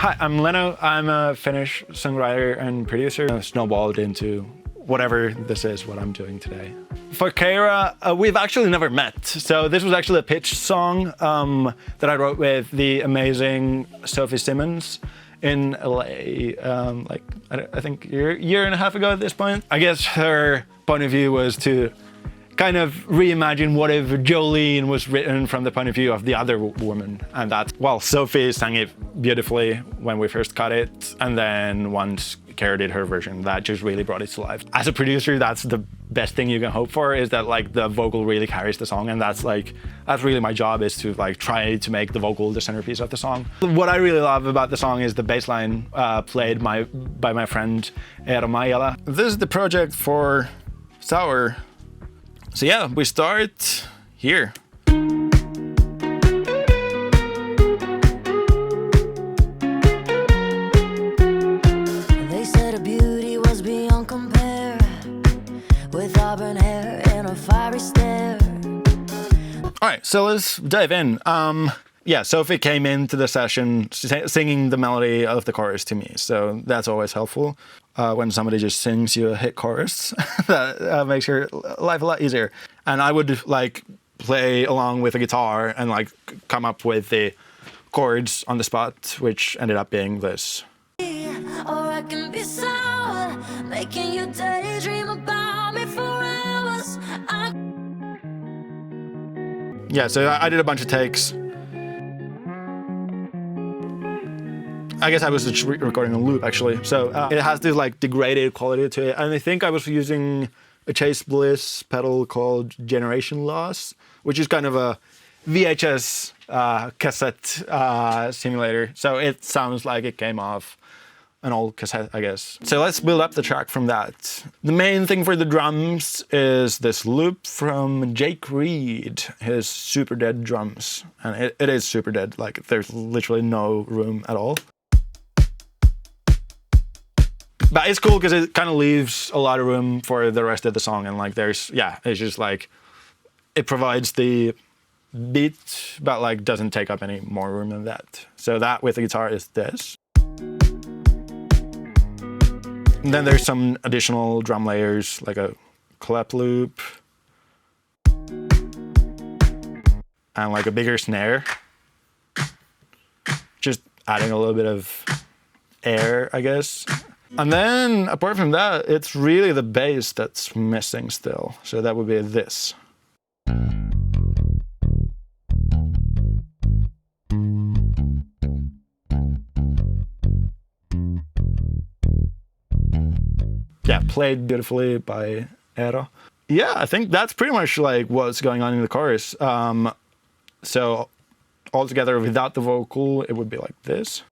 Hi, I'm Lenno. I'm a Finnish songwriter and producer. Snowballed into whatever this is, what I'm doing today. For Kaeyra, we've actually never met. So this was actually a pitch song that I wrote with the amazing Sophie Simmons in LA, I think a year and a half ago at this point. I guess her point of view was to kind of reimagine what if Jolene was written from the point of view of the other woman. And that, well, Sophie sang it beautifully when we first cut it. And then once Kaeyra did her version, that just really brought it to life. As a producer, that's the best thing you can hope for, is that like the vocal really carries the song. And that's really my job, is to like try to make the vocal the centerpiece of the song. What I really love about the song is the bass line played by my friend Kaeyra. This is the project for Sour. So yeah, we start here. They said her beauty was beyond compare, with auburn hair and a fiery stare. All right, so let's dive in. Yeah, Sophie came into the session singing the melody of the chorus to me, so that's always helpful. When somebody just sings you a hit chorus, that makes your life a lot easier. And I would like play along with a guitar and like come up with the chords on the spot, which ended up being this. Or I can be sour, making you daydream about me for hours. Yeah, so I did a bunch of takes. I guess I was just recording a loop actually. So it has this like degraded quality to it. And I think I was using a Chase Bliss pedal called Generation Loss, which is kind of a VHS cassette simulator. So it sounds like it came off an old cassette, I guess. So let's build up the track from that. The main thing for the drums is this loop from Jake Reed, his Super Dead drums. And it is super dead, like there's literally no room at all. But it's cool because it kind of leaves a lot of room for the rest of the song, and like it's just like, it provides the beat, but like doesn't take up any more room than that. So that with the guitar is this. And then there's some additional drum layers, like a clap loop, and like a bigger snare. Just adding a little bit of air, I guess. And then, apart from that, it's really the bass that's missing still. So that would be this. Yeah, played beautifully by Kaeyra. Yeah, I think that's pretty much like what's going on in the chorus. So altogether, without the vocal, it would be like this.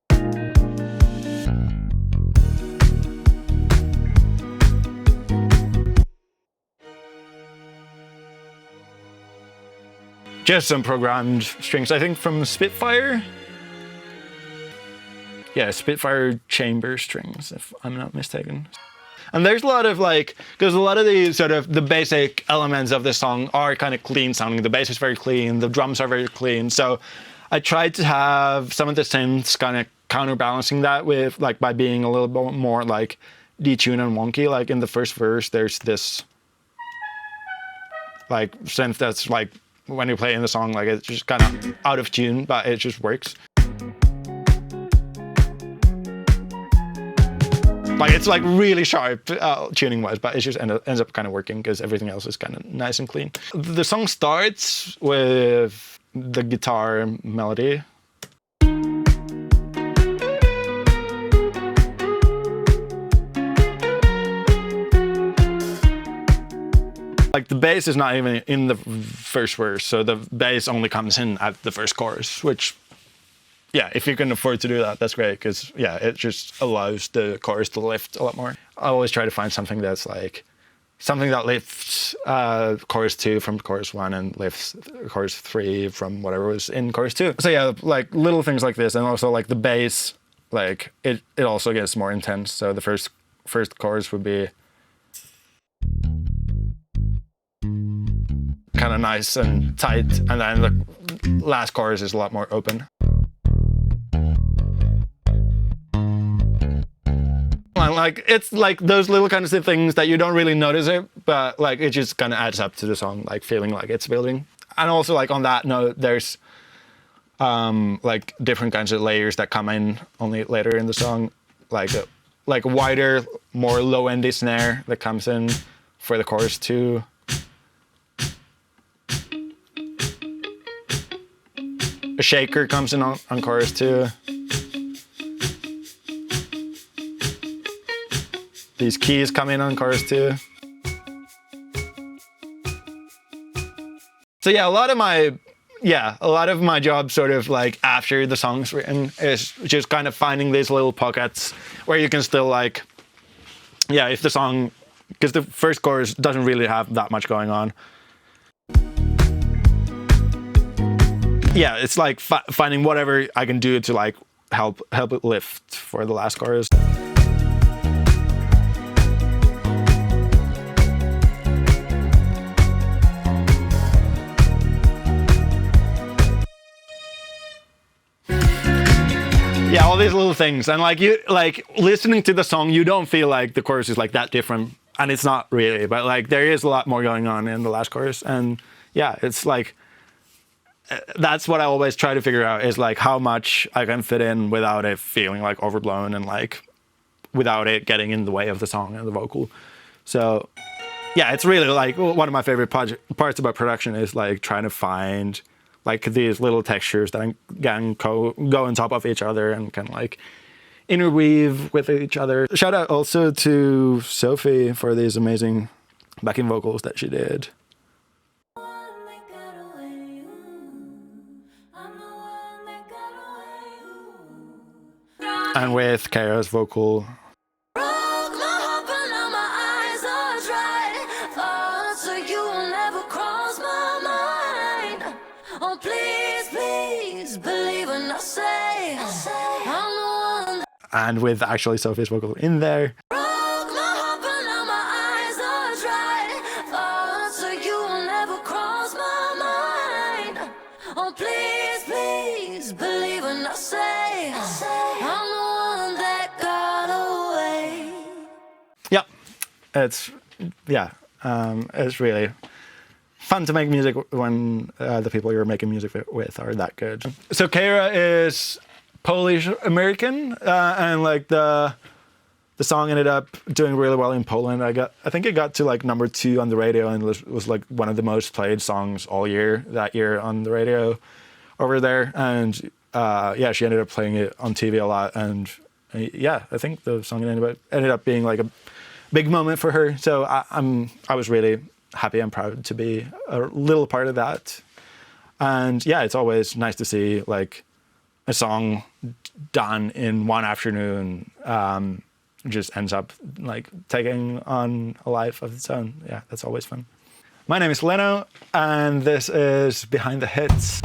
Just some programmed strings, I think from Spitfire. Yeah, Spitfire chamber strings, if I'm not mistaken. And there's a lot of like, because a lot of the sort of the basic elements of this song are kind of clean sounding. The bass is very clean, the drums are very clean. So I tried to have some of the synths kind of counterbalancing that with like by being a little bit more like detuned and wonky. Like in the first verse, there's this like synth that's like, when you play in the song, like it's just kind of out of tune, but it just works. Like it's like really sharp tuning wise, but it just ends up kind of working because everything else is kind of nice and clean. The song starts with the guitar melody. Like the bass is not even in the first verse, so the bass only comes in at the first chorus, which, yeah, if you can afford to do that, that's great, because yeah, it just allows the chorus to lift a lot more. I always try to find something that's like, something that lifts chorus 2 from chorus 1 and lifts chorus 3 from whatever was in chorus 2. So yeah, like little things like this, and also like the bass, like it also gets more intense. So the first chorus would be kind of nice and tight, and then the last chorus is a lot more open. like it's like those little kinds of things that you don't really notice it, but like it just kind of adds up to the song, like feeling like it's building. And also like on that note, there's like different kinds of layers that come in only later in the song, like a wider, more low-endy snare that comes in for the chorus too. A shaker comes in on chorus too. These keys come in on chorus too. So yeah, a lot of my job sort of like after the song's written is just kind of finding these little pockets where you can still like, yeah, if the song, because the first chorus doesn't really have that much going on. Yeah, it's like finding whatever I can do to like help it lift for the last chorus. Yeah, all these little things, and like you like listening to the song, you don't feel like the chorus is like that different, and it's not really, but like there is a lot more going on in the last chorus, and yeah, it's like that's what I always try to figure out is like how much I can fit in without it feeling like overblown and like without it getting in the way of the song and the vocal. So yeah, it's really like one of my favorite parts about production is like trying to find like these little textures that can go on top of each other and can like interweave with each other. Shout out also to Sophie for these amazing backing vocals that she did. And with Kaeyra's vocal. And with actually Sophie's vocal in there. Yeah, it's really fun to make music when the people you're making music with are that good. So Kaeyra is Polish American, and like the song ended up doing really well in Poland. I think it got to like #2 on the radio and was like one of the most played songs all year that year on the radio over there. And yeah, she ended up playing it on TV a lot. And yeah, I think the song ended up being like a big moment for her. So I was really happy and proud to be a little part of that. And yeah, it's always nice to see like a song done in one afternoon just ends up like taking on a life of its own. Yeah, that's always fun. My name is Lenno, and this is Behind the Hits.